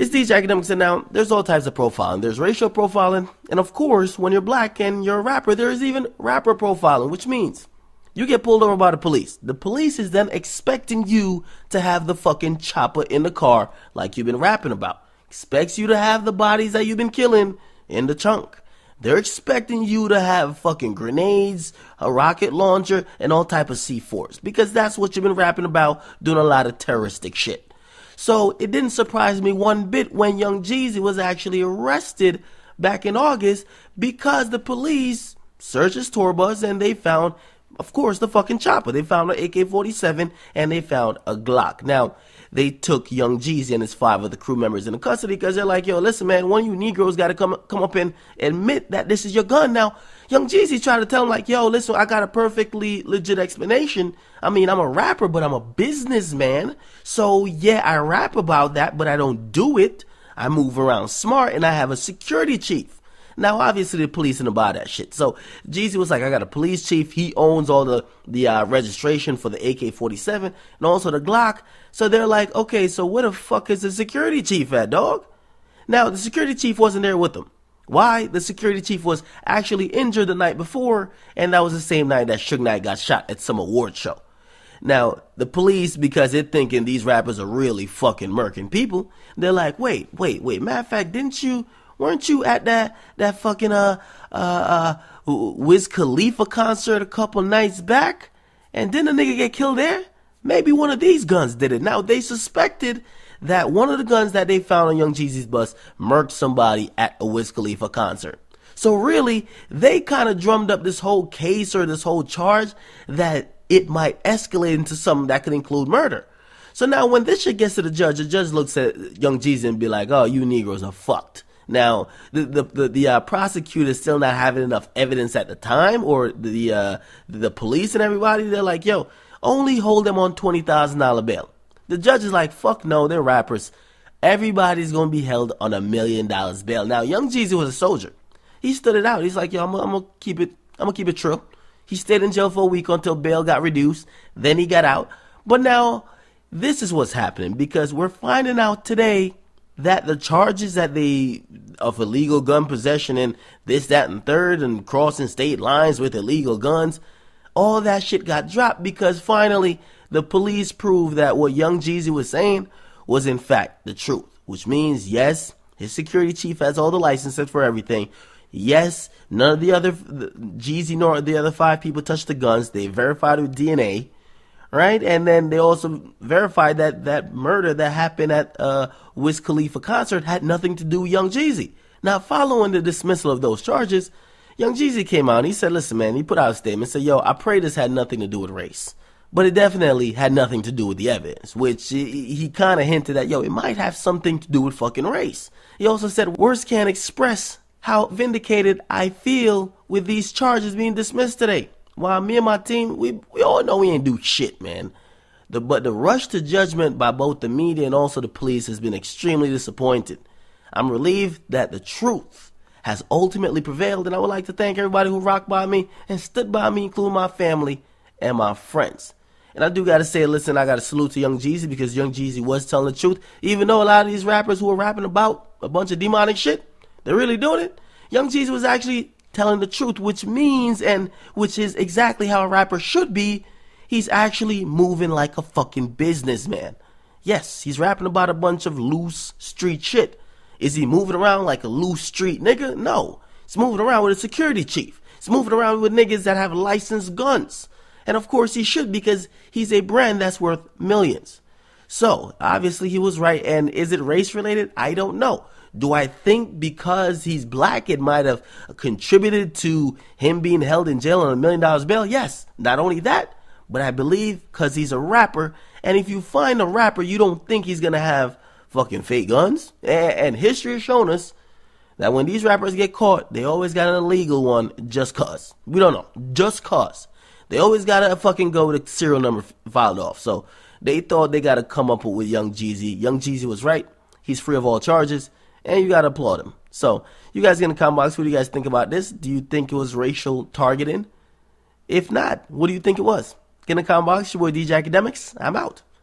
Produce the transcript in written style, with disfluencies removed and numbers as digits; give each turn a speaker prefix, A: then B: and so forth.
A: It's DJ Akademiks, and now there's all types of profiling. There's racial profiling, and of course, when you're black and you're a rapper, there's even rapper profiling, which means you get pulled over by the police. The police is then expecting you to have the fucking chopper in the car like you've been rapping about. Expects you to have the bodies that you've been killing in the trunk. They're expecting you to have fucking grenades, a rocket launcher, and all type of C4s, because that's what you've been rapping about, doing a lot of terroristic shit. So it didn't surprise me one bit when Young Jeezy was actually arrested back in August, because the police searched his tour bus and they found, of course, the fucking chopper. They found an AK-47 and they found a Glock. Now, they took Young Jeezy and his 5 of the crew members into custody because they're like, yo, listen, man, one of you Negroes got to come up and admit that this is your gun. Now, Young Jeezy tried to tell him, like, yo, listen, I got a perfectly legit explanation. I mean, I'm a rapper, but I'm a businessman. So, yeah, I rap about that, but I don't do it. I move around smart, and I have a security chief. Now, obviously, the police didn't buy that shit. So, Jeezy was like, I got a police chief. He owns all the registration for the AK-47 and also the Glock. So, they're like, okay, so where the fuck is the security chief at, dog? Now, the security chief wasn't there with them. Why? The security chief was actually injured the night before, and that was the same night that Suge Knight got shot at some award show. Now, the police, because they're thinking these rappers are really fucking murking people, they're like, wait. Matter of fact, weren't you at that fucking Wiz Khalifa concert a couple nights back? And didn't a nigga get killed there? Maybe one of these guns did it. Now, they suspected that one of the guns that they found on Young Jeezy's bus murked somebody at a Wiz Khalifa concert. So really, they kind of drummed up this whole case or this whole charge that it might escalate into something that could include murder. So now when this shit gets to the judge looks at Young Jeezy and be like, oh, you Negroes are fucked. Now, the prosecutor still not having enough evidence at the time, or the police and everybody, they're like, yo, only hold them on $20,000 bail. The judge is like, fuck no, they're rappers. Everybody's going to be held on $1 million bail. Now, Young Jeezy was a soldier. He stood it out. He's like, yo, I'm gonna keep it true. He stayed in jail for a week until bail got reduced. Then he got out. But now, this is what's happening, because we're finding out today that the charges of illegal gun possession and this, that, and third, and crossing state lines with illegal guns, all that shit got dropped because finally the police proved that what Young Jeezy was saying was in fact the truth. Which means, yes, his security chief has all the licenses for everything. Yes, none of the other Jeezy nor the other 5 people touched the guns. They verified it with DNA. Right? And then they also verified that murder that happened at Wiz Khalifa concert had nothing to do with Young Jeezy. Now, following the dismissal of those charges, Young Jeezy came out and he said, listen, man, he put out a statement, said, yo, I pray this had nothing to do with race. But it definitely had nothing to do with the evidence, which he kind of hinted at, yo, it might have something to do with fucking race. He also said, words can't express how vindicated I feel with these charges being dismissed today. While me and my team, we all know we ain't do shit, man. But the rush to judgment by both the media and also the police has been extremely disappointing. I'm relieved that the truth has ultimately prevailed, and I would like to thank everybody who rocked by me and stood by me, including my family and my friends. And I do got to say, listen, I got to salute to Young Jeezy, because Young Jeezy was telling the truth. Even though a lot of these rappers who are rapping about a bunch of demonic shit, they're really doing it. Young Jeezy was actually telling the truth, which means, and which is exactly how a rapper should be, he's actually moving like a fucking businessman. Yes, he's rapping about a bunch of loose street shit. Is he moving around like a loose street nigga? No. He's moving around with a security chief. He's moving around with niggas that have licensed guns. And of course he should, because he's a brand that's worth millions. So, obviously he was right. And is it race related? I don't know. Do I think because he's black it might have contributed to him being held in jail on $1 million bail? Yes. Not only that, but I believe because he's a rapper. And if you find a rapper, you don't think he's going to have fucking fake guns. And history has shown us that when these rappers get caught, they always got an illegal one just cause. We don't know. Just cause. They always got to fucking go with the serial number filed off. So they thought they got to come up with Young Jeezy. Young Jeezy was right. He's free of all charges. And you gotta applaud him. So, you guys get in the comment box. What do you guys think about this? Do you think it was racial targeting? If not, what do you think it was? Get in the comment box. Your boy DJ Akademiks. I'm out.